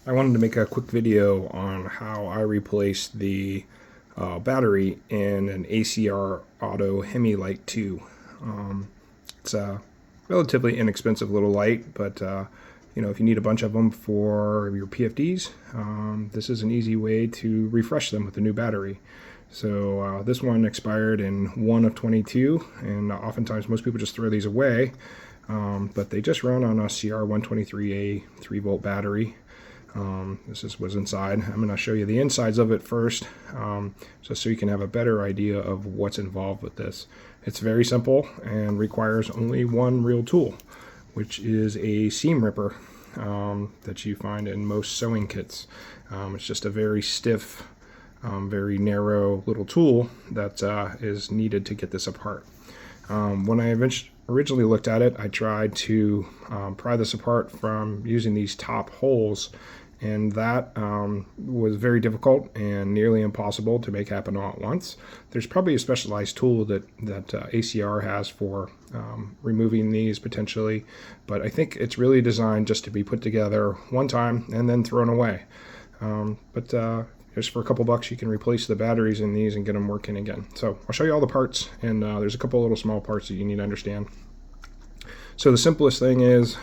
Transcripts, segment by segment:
I wanted to make a quick video on how I replaced the battery in an ACR Auto Hemilight 2. It's a relatively inexpensive little light, but you know, if you need a bunch of them for your PFDs, this is an easy way to refresh them with a new battery. So this one expired in 1 of 22, and oftentimes most people just throw these away, but they just run on a CR123A 3-volt battery. This was inside. I'm going to show you the insides of it first, just so you can have a better idea of what's involved with this. It's very simple and requires only one real tool, which is a seam ripper that you find in most sewing kits. It's just a very stiff, very narrow little tool that is needed to get this apart. When I originally looked at it, I tried to pry this apart from using these top holes, and that was very difficult and nearly impossible to make happen all at once. There's probably a specialized tool that ACR has for removing these potentially, but I think it's really designed just to be put together one time and then thrown away. Just for a couple bucks, you can replace the batteries in these and get them working again. So I'll show you all the parts, and there's a couple little small parts that you need to understand. So the simplest thing is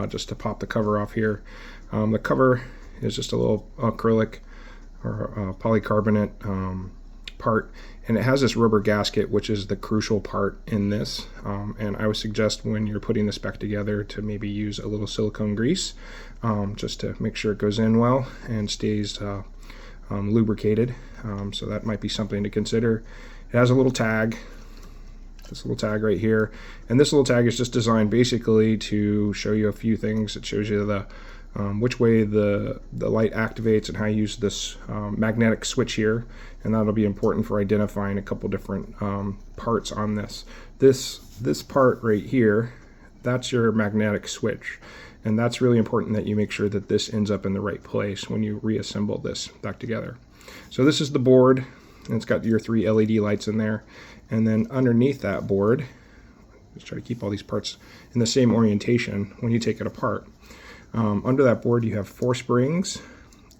just to pop the cover off here. The cover is just a little acrylic or polycarbonate part, and it has this rubber gasket, which is the crucial part in this. And I would suggest when you're putting this back together to maybe use a little silicone grease just to make sure it goes in well and stays lubricated. So that might be something to consider. It has a little tag, this little tag right here, and this little tag is just designed basically to show you a few things. It shows you the which way the light activates and how you use this magnetic switch here, and that'll be important for identifying a couple different parts on this. This part right here, that's your magnetic switch, and that's really important that you make sure that this ends up in the right place when you reassemble this back together. So this is the board, and it's got your 3 LED lights in there, and then underneath that board, just try to keep all these parts in the same orientation when you take it apart. Under that board you have 4 springs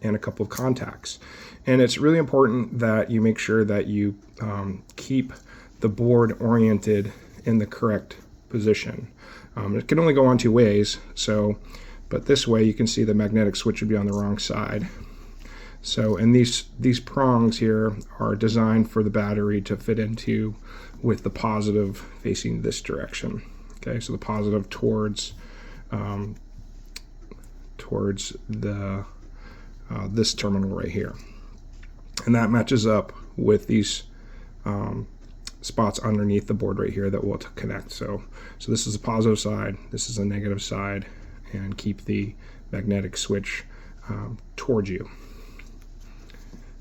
and a couple of contacts, and it's really important that you make sure that you keep the board oriented in the correct position. It can only go on 2 ways, but this way you can see the magnetic switch would be on the wrong side. So, and these prongs here are designed for the battery to fit into with the positive facing this direction. Okay, so the positive towards the this terminal right here, and that matches up with these spots underneath the board right here that will connect. So this is a positive side, this is a negative side, and keep the magnetic switch towards you.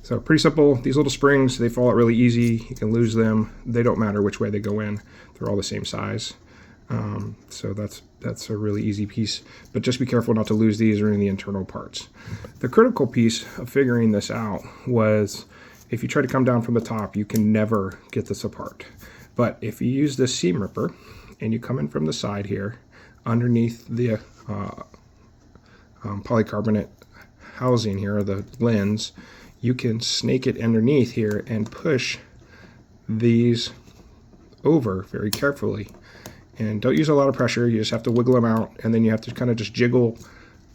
So pretty simple. These little springs, they fall out really easy. You can lose them. They don't matter which way they go in. They're all the same size. So that's a really easy piece, but just be careful not to lose these or any of the internal parts. The critical piece of figuring this out was if you try to come down from the top, you can never get this apart. But if you use this seam ripper and you come in from the side here underneath the polycarbonate housing here, the lens, you can snake it underneath here and push these over very carefully. And don't use a lot of pressure, you just have to wiggle them out, and then you have to kind of just jiggle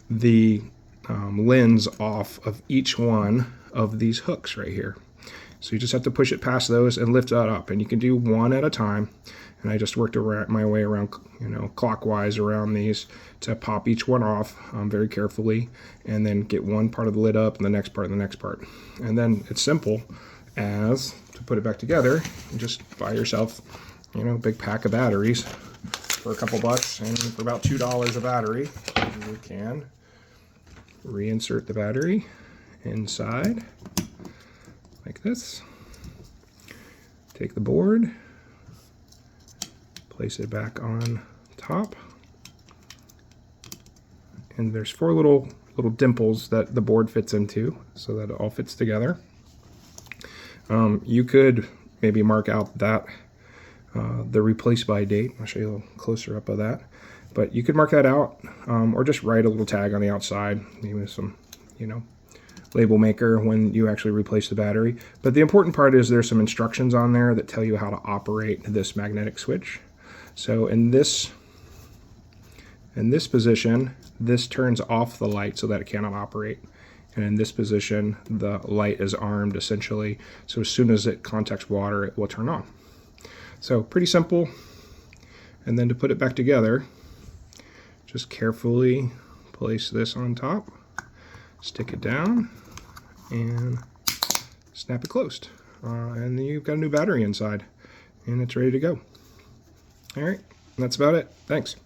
the lens off of each one of these hooks right here. So you just have to push it past those and lift that up, and you can do one at a time. And I just worked my way around, you know, clockwise around these to pop each one off very carefully, and then get one part of the lid up and the next part and the next part. And then it's simple as to put it back together and just buy yourself, you know, a big pack of batteries for a couple bucks, and for about $2 a battery you can reinsert the battery inside like this. Take the board, place it back on top, and there's 4 little dimples that the board fits into so that it all fits together. You could maybe mark out that the replace by date. I'll show you a little closer up of that. But you could mark that out, or just write a little tag on the outside, maybe with some label maker when you actually replace the battery. But the important part is there's some instructions on there that tell you how to operate this magnetic switch. So in this position, this turns off the light so that it cannot operate. And in this position, the light is armed essentially. So as soon as it contacts water, it will turn on. So pretty simple. And then to put it back together, just carefully place this on top, stick it down, and snap it closed. And then you've got a new battery inside, and it's ready to go. All right, that's about it. Thanks.